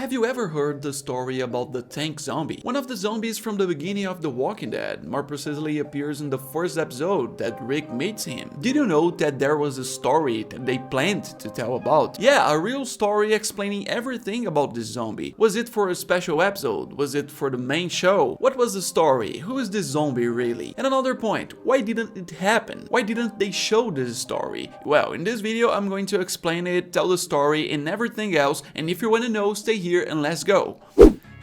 Have you ever heard the story about the tank zombie? One of the zombies from the beginning of The Walking Dead, more precisely appears in the first episode that Rick meets him. Did you know that there was a story that they planned to tell about? Yeah, a real story explaining everything about this zombie. Was it for a special episode? Was it for the main show? What was the story? Who is this zombie really? And another point, why didn't it happen? Why didn't they show this story? Well, in this video I'm going to explain it, tell the story and everything else, and if you want to know, stay here and let's go.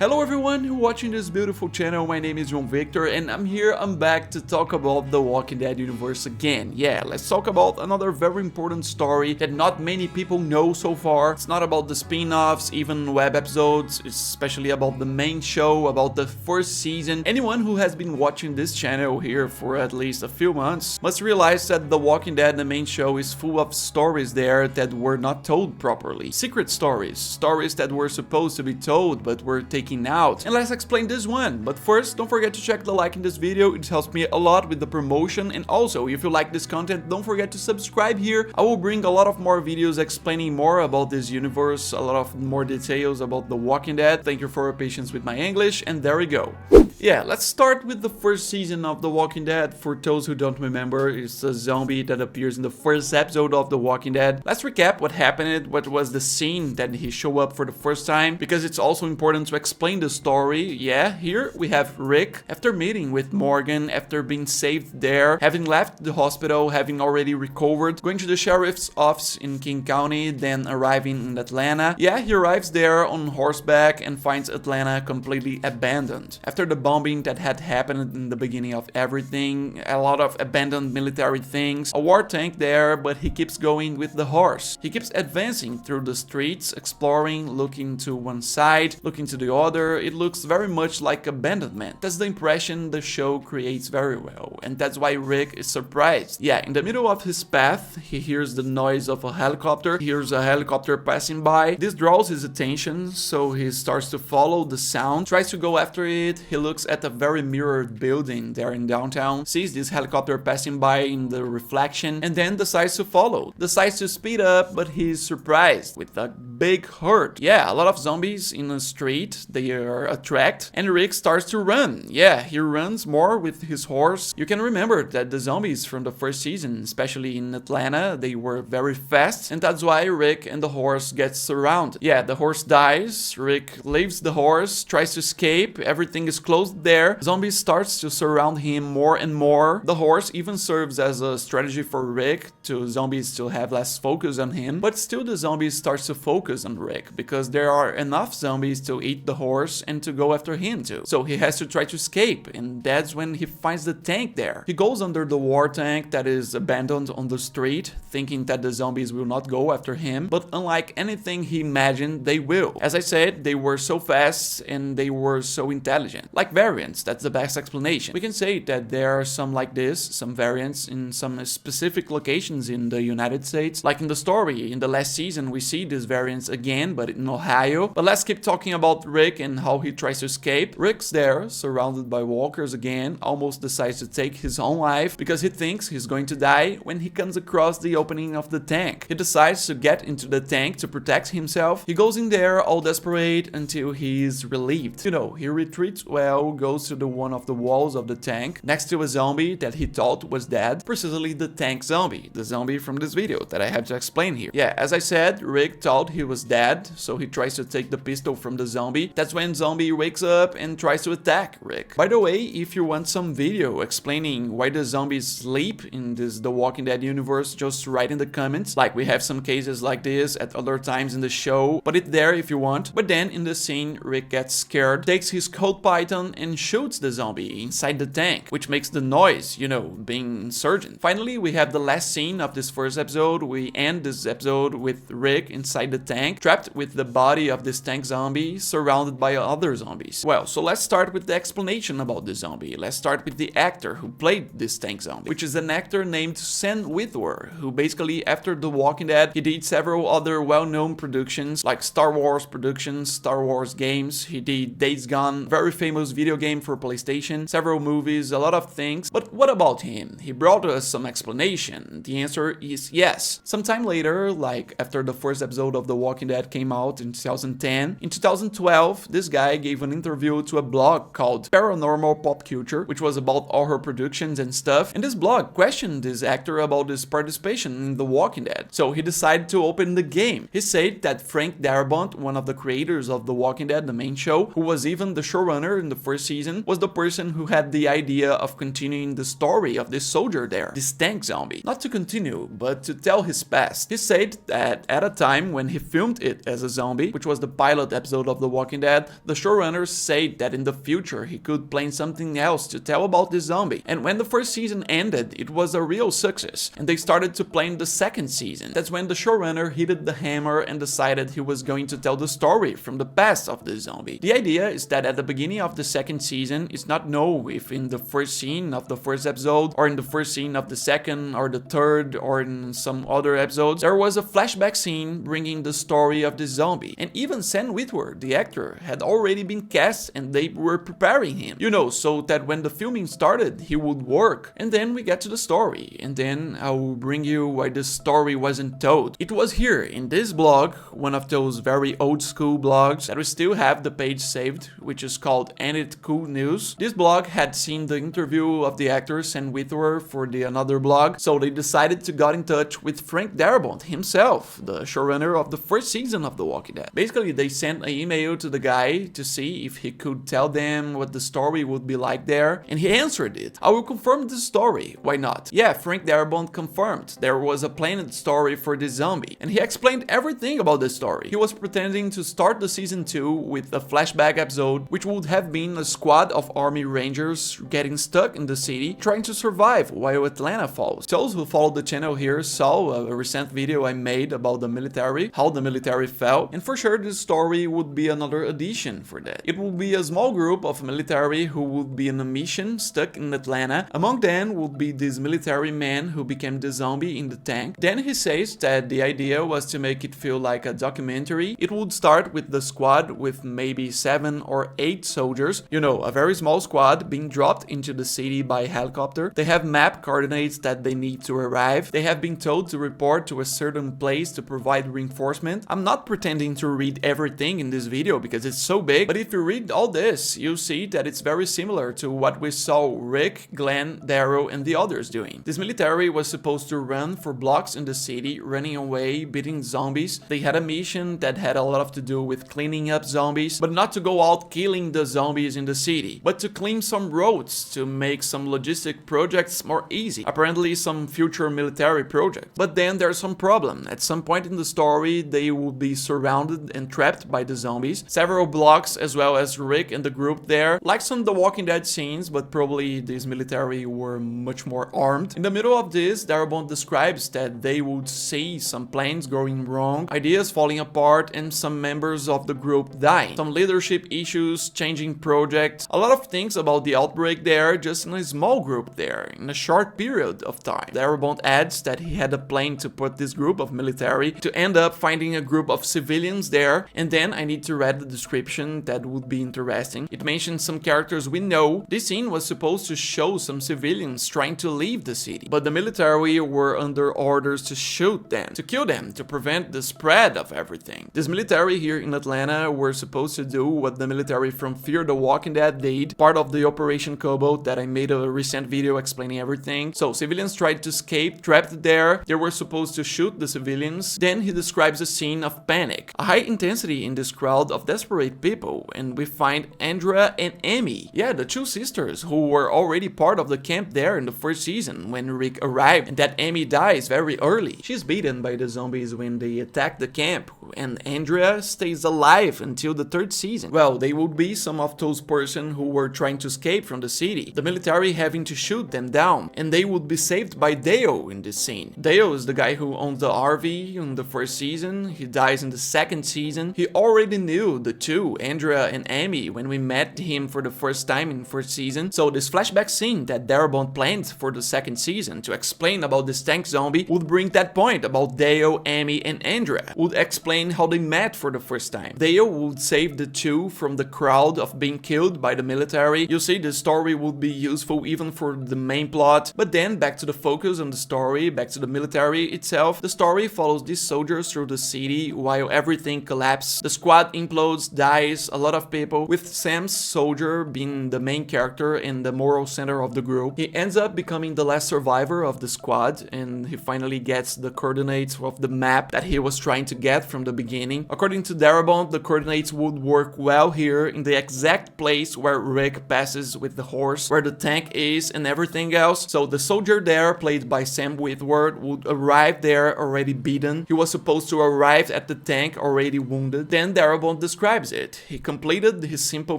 Hello everyone who watching this beautiful channel, my name is João Victor and I'm back to talk about the Walking Dead universe again. Yeah, let's talk about another very important story that not many people know so far. It's not about the spin-offs, even web episodes, it's especially about the main show, about the first season. Anyone who has been watching this channel here for at least a few months must realize that the Walking Dead, the main show, is full of stories there that were not told properly. Secret stories, stories that were supposed to be told but were taken out. And let's explain this one. But first, don't forget to check the like in this video, it helps me a lot with the promotion. And also, if you like this content, don't forget to subscribe here. I will bring a lot of more videos explaining more about this universe, a lot of more details about The Walking Dead. Thank you for your patience with my English, and there we go. Yeah, let's start with the first season of The Walking Dead. For those who don't remember, it's a zombie that appears in the first episode of The Walking Dead. Let's recap what happened, what was the scene that he showed up for the first time, because it's also important to explain the story. Yeah, here we have Rick, after meeting with Morgan, after being saved there, having left the hospital, having already recovered, going to the sheriff's office in King County, then arriving in Atlanta. Yeah, he arrives there on horseback and finds Atlanta completely abandoned. After the bombing that had happened in the beginning of everything, a lot of abandoned military things, a war tank there, but he keeps going with the horse. He keeps advancing through the streets, exploring, looking to one side, looking to the other. It looks very much like abandonment. That's the impression the show creates very well, and that's why Rick is surprised. Yeah, in the middle of his path, he hears the noise of a helicopter, he hears a helicopter passing by. This draws his attention, so he starts to follow the sound, tries to go after it. He looks at a very mirrored building there in downtown, sees this helicopter passing by in the reflection, and then decides to follow. Decides to speed up, but he's surprised with a big hurt. Yeah, a lot of zombies in the street, they are attracted, and Rick starts to run. Yeah, he runs more with his horse. You can remember that the zombies from the first season, especially in Atlanta, they were very fast, and that's why Rick and the horse get surrounded. Yeah, the horse dies, Rick leaves the horse, tries to escape, everything is closed there. Zombies starts to surround him more and more. The horse even serves as a strategy for Rick to zombies to have less focus on him, but still the zombies starts to focus on Rick because there are enough zombies to eat the horse and to go after him too. So he has to try to escape, and that's when he finds the tank there. He goes under the war tank that is abandoned on the street, thinking that the zombies will not go after him, but unlike anything he imagined, they will. As I said, they were so fast and they were so intelligent. Like variants, that's the best explanation. We can say that there are some like this, some variants in some specific locations in the United States. Like in the story, in the last season, we see these variants again, but in Ohio. But let's keep talking about Rick and how he tries to escape. Rick's there, surrounded by walkers again, almost decides to take his own life because he thinks he's going to die when he comes across the opening of the tank. He decides to get into the tank to protect himself. He goes in there all desperate until he's relieved. You know, he retreats well, goes to one of the walls of the tank next to a zombie that he thought was dead, precisely the tank zombie, the zombie from this video that I have to explain here. Yeah, as I said, Rick thought he was dead, so he tries to take the pistol from the zombie. That's when zombie wakes up and tries to attack Rick. By the way, if you want some video explaining why the zombies sleep in this The Walking Dead universe, just write in the comments. Like, we have some cases like this at other times in the show, but it's there if you want. But then in the scene, Rick gets scared, takes his Colt Python and shoots the zombie inside the tank, which makes the noise, you know, being insurgent. Finally, we have the last scene of this first episode. We end this episode with Rick inside the tank, trapped with the body of this tank zombie, surrounded by other zombies. Well, so let's start with the explanation about the zombie. Let's start with the actor who played this tank zombie, which is an actor named Sam Witwer, who basically, after The Walking Dead, he did several other well-known productions, like Star Wars productions, Star Wars games. He did Days Gone, very famous video game for PlayStation, several movies, a lot of things. But But what about him? He brought us some explanation. The answer is yes. Sometime later, like after the first episode of The Walking Dead came out in 2010, in 2012, this guy gave an interview to a blog called Paranormal Pop Culture, which was about all her productions and stuff, and this blog questioned this actor about his participation in The Walking Dead. So he decided to open the game. He said that Frank Darabont, one of the creators of The Walking Dead, the main show, who was even the showrunner in the first season, was the person who had the idea of continuing the story of this soldier there, this tank zombie. Not to continue, but to tell his past. He said that at a time when he filmed it as a zombie, which was the pilot episode of The Walking Dead, the showrunner said that in the future he could plan something else to tell about this zombie. And when the first season ended, it was a real success, and they started to plan the second season. That's when the showrunner hit the hammer and decided he was going to tell the story from the past of the zombie. The idea is that at the beginning of the second season, it's not known if in the first scene of the first episode, or in the first scene of the second, or the third, or in some other episodes, there was a flashback scene bringing the story of the zombie. And even Sam Witwer, the actor, had already been cast and they were preparing him. You know, so that when the filming started, he would work. And then we get to the story. And then I will bring you why the story wasn't told. It was here in this blog, one of those very old school blogs that we still have the page saved, which is called Ain't It Cool News. This blog had seen the interview of the actor Sam Witwer for the another blog, so they decided to get in touch with Frank Darabont himself, the showrunner of the first season of The Walking Dead. Basically, they sent an email to the guy to see if he could tell them what the story would be like there, and he answered it. I will confirm the story, why not? Yeah, Frank Darabont confirmed there was a planned story for this zombie, and he explained everything about the story. He was pretending to start the season 2 with a flashback episode, which would have been a squad of army rangers getting stuck in the city, trying to survive while Atlanta falls. Those who followed the channel here saw a recent video I made about the military, how the military fell, and for sure this story would be another addition for that. It would be a small group of military who would be on a mission stuck in Atlanta. Among them would be this military man who became the zombie in the tank. Then he says that the idea was to make it feel like a documentary. It would start with the squad with maybe 7 or 8 soldiers, you know, a very small squad being dropped into the city by helicopter. They have map coordinates that they need to arrive. They have been told to report to a certain place to provide reinforcement. I'm not pretending to read everything in this video because it's so big, but if you read all this, you'll see that it's very similar to what we saw Rick, Glenn, Daryl, and the others doing. This military was supposed to run for blocks in the city, running away, beating zombies. They had a mission that had a lot to do with cleaning up zombies, but not to go out killing the zombies in the city, but to clean some roads to make some logistic projects more easy. Apparently some future military project. But then there's some problem. At some point in the story, they would be surrounded and trapped by the zombies. Several blocks as well as Rick and the group there, like some The Walking Dead scenes, but probably these military were much more armed. In the middle of this, Darabont describes that they would see some plans going wrong, ideas falling apart, and some members of the group dying. Some leadership issues, changing projects, a lot of things about the outbreak there, just in a small group there, in a short period of time. Darabont adds that he had a plan to put this group of military to end up finding a group of civilians there, and then I need to read the description, that would be interesting. It mentions some characters we know. This scene was supposed to show some civilians trying to leave the city, but the military were under orders to shoot them, to kill them, to prevent the spread of everything. This military here in Atlanta were supposed to do what the military from Fear the Walking Dead did, part of the Operation Cobalt that I made a recent video explaining everything. So civilians tried to escape, trapped there. They were supposed to shoot the civilians. Then he describes a scene of panic, a high intensity in this crowd of desperate people, and we find Andrea and Amy, yeah, the two sisters who were already part of the camp there in the first season when Rick arrived, and that Amy dies very early. She's beaten by the zombies when they attack the camp, and Andrea stays alive until the third season. Well, they would be some of those persons who were trying to escape from the city, the military having to shoot them down, and they would be saved by Dale in this scene. Dale is the guy who owns the RV in the first season. He dies in the second season. He already knew the two, Andrea and Amy, when we met him for the first time in first season. So this flashback scene that Darabont planned for the second season to explain about this tank zombie would bring that point about Dale, Amy, and Andrea, would explain how they met for the first time. Dale would save the two from the crowd of being killed by the military. You see, the story would be useful even even for the main plot. But then back to the focus on the story, back to the military itself. The story follows these soldiers through the city while everything collapses. The squad implodes, dies, a lot of people, with Sam's soldier being the main character and the moral center of the group. He ends up becoming the last survivor of the squad, and he finally gets the coordinates of the map that he was trying to get from the beginning. According to Darabont, the coordinates would work well here in the exact place where Rick passes with the horse, where the tank is and everything else. So the soldier there, played by Sam Witwer, would arrive there already beaten. He was supposed to arrive at the tank already wounded. Then Darabont describes it. He completed his simple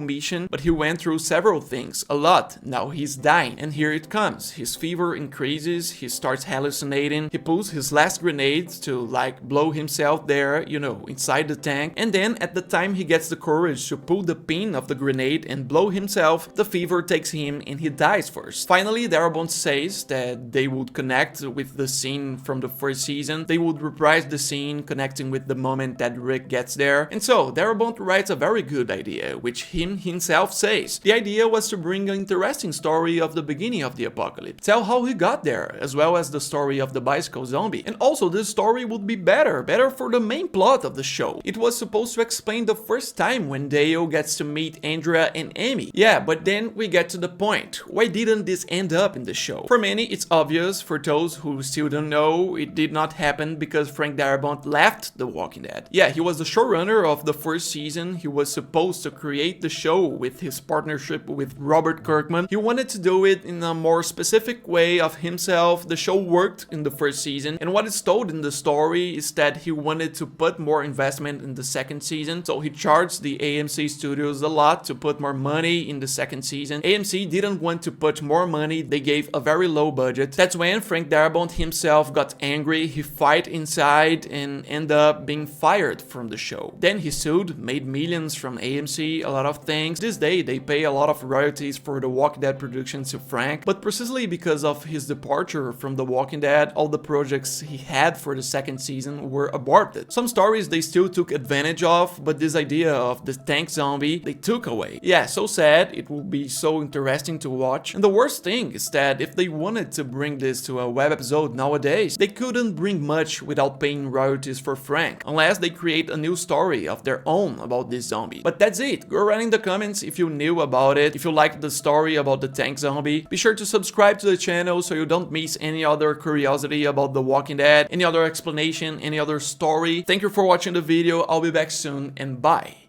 mission, but he went through several things, a lot. Now he's dying, and here it comes. His fever increases, he starts hallucinating, he pulls his last grenade to like blow himself there, you know, inside the tank, and then at the time he gets the courage to pull the pin of the grenade and blow himself, the fever takes him and he dies first. Finally, Darabont says that they would connect with the scene from the first season. They would reprise the scene, connecting with the moment that Rick gets there. And so, Darabont writes a very good idea, which him himself says. The idea was to bring an interesting story of the beginning of the apocalypse, tell how he got there, as well as the story of the bicycle zombie. And also, this story would be better for the main plot of the show. It was supposed to explain the first time when Dale gets to meet Andrea and Amy. Yeah, but then we get to the point. Why didn't this end up in the show? For many, it's obvious. For those who still don't know, it did not happen because Frank Darabont left The Walking Dead. Yeah, he was the showrunner of the first season. He was supposed to create the show with his partnership with Robert Kirkman. He wanted to do it in a more specific way of himself. The show worked in the first season, and what is told in the story is that he wanted to put more investment in the second season, so he charged the AMC studios a lot to put more money in the second season. AMC didn't want to put more money, they gave a very low budget. That's when Frank Darabont himself got angry, he fight inside and ended up being fired from the show. Then he sued, made millions from AMC, a lot of things. This day they pay a lot of royalties for the Walking Dead productions to Frank, but precisely because of his departure from The Walking Dead, all the projects he had for the second season were aborted. Some stories they still took advantage of, but this idea of the tank zombie they took away. Yeah, so sad, it will be so interesting to watch. And the worst thing is that if they wanted to bring this to a web episode nowadays, they couldn't bring much without paying royalties for Frank, unless they create a new story of their own about this zombie. But that's it. Go write in the comments if you knew about it, if you liked the story about the tank zombie. Be sure to subscribe to the channel so you don't miss any other curiosity about The Walking Dead, any other explanation, any other story. Thank you for watching the video. I'll be back soon, and bye.